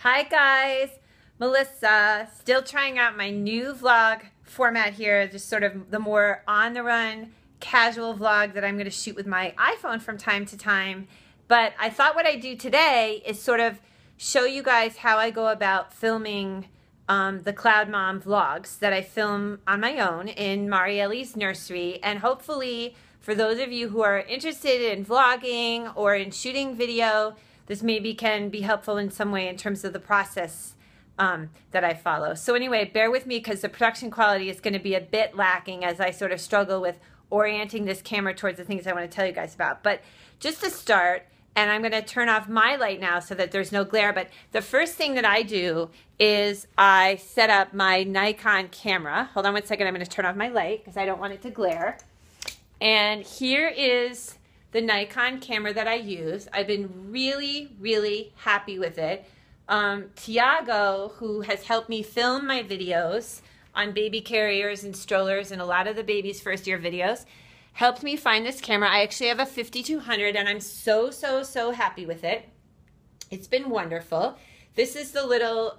Hi guys, Melissa, still trying out my new vlog format here, just sort of the more on the run casual vlog that I'm going to shoot with my iPhone from time to time. But I thought what I'd do today is sort of show you guys how I go about filming the CloudMom vlogs that I film on my own in Marielle's nursery, and hopefully for those of you who are interested in vlogging or in shooting video, this maybe can be helpful in some way in terms of the process that I follow. So anyway, bear with me because the production quality is going to be a bit lacking as I sort of struggle with orienting this camera towards the things I want to tell you guys about. But just to start, and I'm going to turn off my light now so that there's no glare, but the first thing that I do is I set up my Nikon camera. Hold on one second, I'm going to turn off my light because I don't want it to glare. And here is the Nikon camera that I use. I've been really happy with it. Thiago, who has helped me film my videos on baby carriers and strollers and a lot of the baby's first year videos, helped me find this camera. I actually have a 5200 and I'm so happy with it. It's been wonderful. This is the little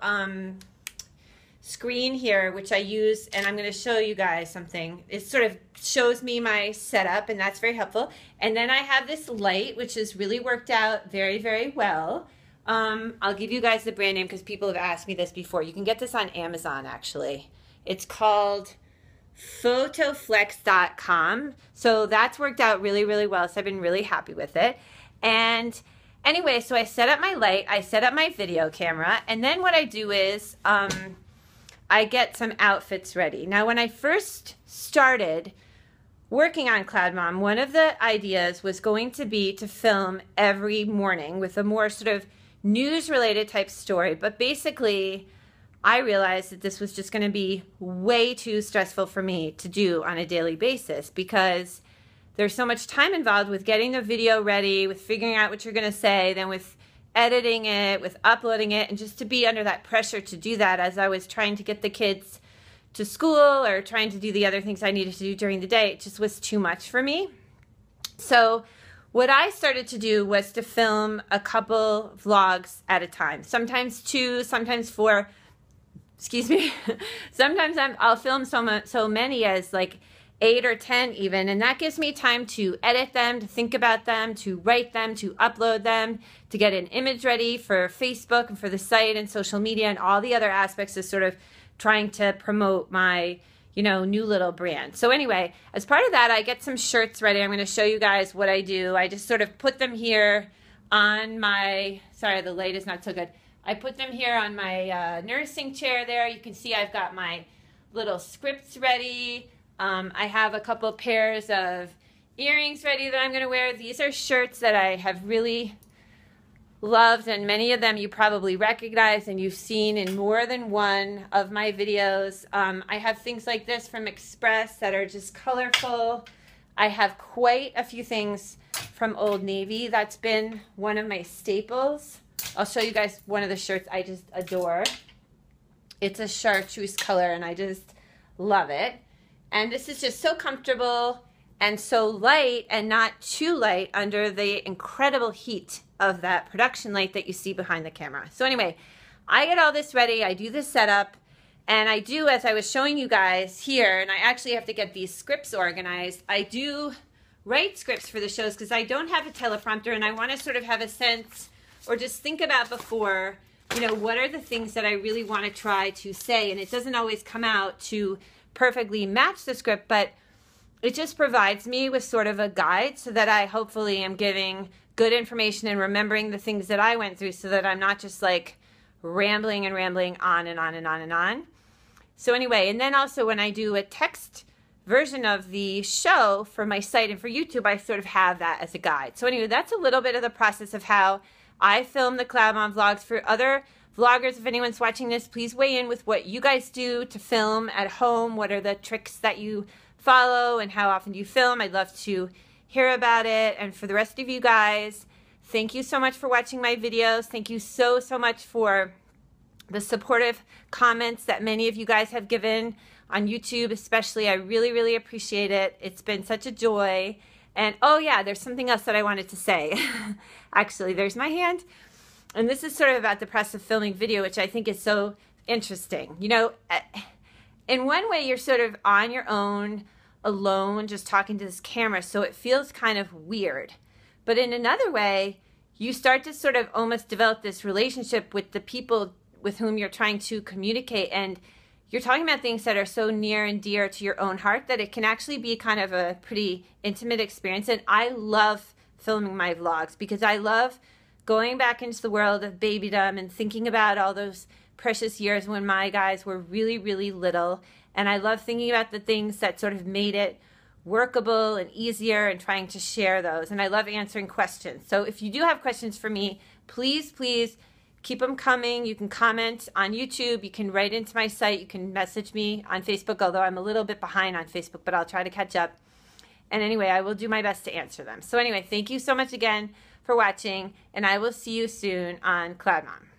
screen here which I use, and I'm going to show you guys something. It sort of shows me my setup, and that's very helpful. And then I have this light which has really worked out very well. I'll give you guys the brand name because people have asked me this before. You can get this on Amazon actually. It's called photoflex.com. So that's worked out really well, so I've been really happy with it. And anyway, so I set up my light, I set up my video camera, and then what I do is I get some outfits ready. Now, when I first started working on CloudMom, one of the ideas was going to be to film every morning with a more sort of news-related type story. But basically, I realized that this was just going to be way too stressful for me to do on a daily basis because there's so much time involved with getting the video ready, with figuring out what you're going to say, then with editing it, with uploading it, and just to be under that pressure to do that as I was trying to get the kids to school or trying to do the other things I needed to do during the day. It just was too much for me. So what I started to do was to film a couple vlogs at a time, sometimes 2, sometimes 4, excuse me. Sometimes I'll film so many as like 8 or 10 even, and that gives me time to edit them, to think about them, to write them, to upload them, to get an image ready for Facebook and for the site and social media and all the other aspects of sort of trying to promote my, new little brand. So anyway, as part of that, I get some shirts ready. I'm going to show you guys what I do. I just sort of put them here on my, sorry, the light is not so good. I put them here on my nursing chair there. You can see I've got my little scripts ready. I have a couple pairs of earrings ready that I'm going to wear. These are shirts that I have really loved, and many of them you probably recognize and you've seen in more than one of my videos. I have things like this from Express that are just colorful. I have quite a few things from Old Navy. That's been one of my staples. I'll show you guys one of the shirts I just adore. It's a chartreuse color and I just love it. And this is just so comfortable and so light and not too light under the incredible heat of that production light that you see behind the camera. So anyway, I get all this ready, I do this setup, and I do, as I was showing you guys here, and I actually have to get these scripts organized, I do write scripts for the shows because I don't have a teleprompter and I want to sort of have a sense or just think about before, what are the things that I really want to try to say, and it doesn't always come out to perfectly match the script, but it just provides me with sort of a guide so that I hopefully am giving good information and remembering the things that I went through so that I'm not just like rambling on and on. So anyway, and then also when I do a text version of the show for my site and for YouTube, I sort of have that as a guide. So anyway, that's a little bit of the process of how I film the CloudMom vlogs. For other vloggers, if anyone's watching this, please weigh in with what you guys do to film at home. What are the tricks that you follow and how often do you film? I'd love to hear about it. And for the rest of you guys, thank you so much for watching my videos. Thank you so much for the supportive comments that many of you guys have given on YouTube especially. I really appreciate it. It's been such a joy. And oh yeah, there's something else that I wanted to say. Actually, there's my hand. and this is sort of about the process of filming video, which I think is so interesting. You know, in one way, you're sort of on your own, alone, just talking to this camera, so it feels kind of weird. But in another way, you start to sort of almost develop this relationship with the people with whom you're trying to communicate, and you're talking about things that are so near and dear to your own heart that it can actually be kind of a pretty intimate experience. And I love filming my vlogs because I love going back into the world of babydom and thinking about all those precious years when my guys were really, really little. And I love thinking about the things that sort of made it workable and easier and trying to share those. And I love answering questions. So if you do have questions for me, please, please keep them coming. You can comment on YouTube. You can write into my site. You can message me on Facebook, although I'm a little bit behind on Facebook, but I'll try to catch up. And anyway, I will do my best to answer them. So anyway, thank you so much again for watching, and I will see you soon on CloudMom.